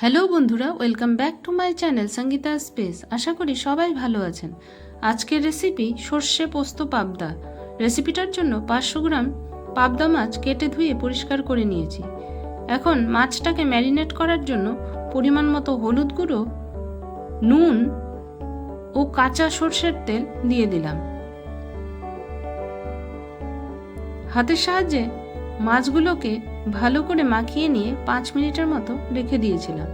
Hello বন্ধুরা, welcome back to my channel Sangeeta space. আশা করি সবাই ভালো আছেন। আজকের রেসিপি সর্ষে পোস্ত পাবদা। রেসিপিটার জন্য 500 গ্রাম পাবদা মাছ কেটে ধুয়ে পরিষ্কার করে নিয়েছি। এখন মাছটাকে ম্যারিনেট করার জন্য পরিমাণ মতো হলুদ গুঁড়ো, নুন ও কাঁচা সর্ষের তেল দিয়ে দিলাম। হাতের সাহায্যে মাছগুলোকে ভালো করে মাখিয়ে নিয়ে 5 মিনিটের মতো রেখে দিয়েছিলাম।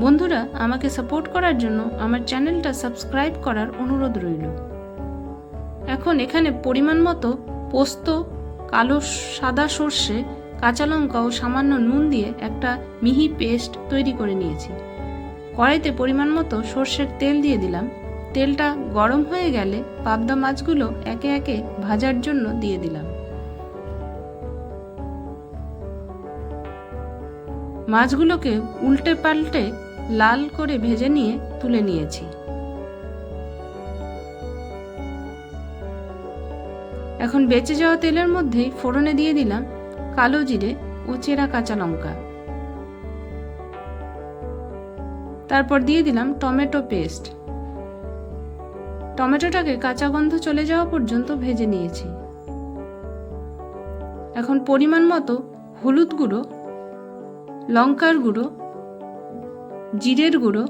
বন্ধুরা, আমাকে সাপোর্ট করার জন্য আমার চ্যানেলটা সাবস্ক্রাইব করার অনুরোধ রইল। এখন এখানে পরিমাণ মতো পোস্ত, কালো সাদা সর্ষে, কাঁচা লঙ্কা ও সামান্য নুন দিয়ে একটা মিহি পেস্ট তৈরি করে নিয়েছি। কড়াইতে পরিমাণ মতো সর্ষের তেল দিয়ে দিলাম। তেলটা গরম হয়ে গেলে পাবদা মাছগুলো একে একে ভাজার জন্য দিয়ে দিলাম। মাছগুলোকে উল্টে পাল্টে লাল করে ভেজে নিয়ে তুলে নিয়েছি। এখন বেঁচে যাওয়া তেলের মধ্যেই ফোড়নে দিয়ে দিলাম কালো জিরে ও চেরা কাঁচা লঙ্কা। তারপর দিয়ে দিলাম টমেটো পেস্ট। টমেটোটাকে কাঁচা গন্ধ চলে যাওয়া পর্যন্ত ভেজে নিয়েছি। এখন পরিমাণ মতো হলুদ গুঁড়ো, লঙ্কার গুঁড়ো, জিরের গুঁড়ো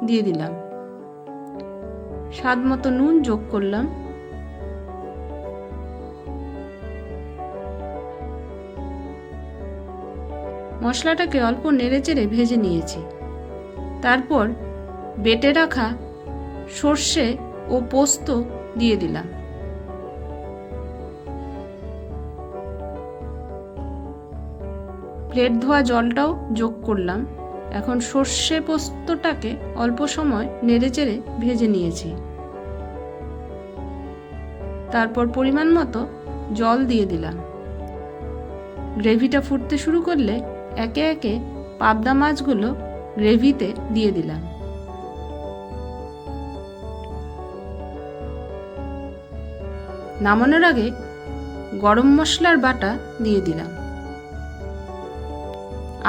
দিয়ে দিলাম। স্বাদ মতো নুন যোগ করলাম। মশলাটাকে অল্প নেড়েচেড়ে ভেজে নিয়েছি। তারপর বেটে রাখা সর্ষে ও পোস্ত দিয়ে দিলাম। প্লেট ধোয়া জলটাও যোগ করলাম। এখন সর্ষে পোস্তটাকে অল্প সময় নেড়েচেড়ে ভেজে নিয়েছি। তারপর পরিমাণ মতো জল দিয়ে দিলাম। গ্রেভিটা ফুটতে শুরু করলে একে একে পাবদা মাছগুলো গ্রেভিতে দিয়ে দিলাম। নামানোর আগে গরম মশলার বাটা দিয়ে দিলাম।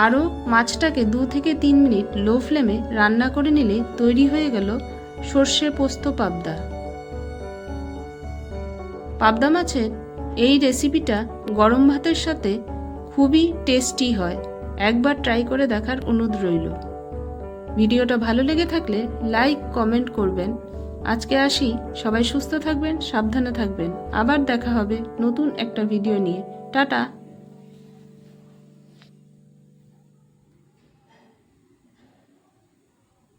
আরও মাছটাকে 2 থেকে 3 মিনিট লো ফ্লেমে রান্না করে নিলে তৈরি হয়ে গেল সর্ষে পোস্ত পাবদা। পাবদা মাছের এই রেসিপিটা গরম ভাতের সাথে খুবই টেস্টি হয়। একবার ট্রাই করে দেখার অনুরোধ রইল। ভিডিওটা ভালো লেগে থাকলে লাইক, কমেন্ট করবেন। আজকে আসি, সবাই সুস্থ থাকবেন, সাবধানে থাকবেন। আবার দেখা হবে নতুন একটা ভিডিও নিয়ে। টাটা।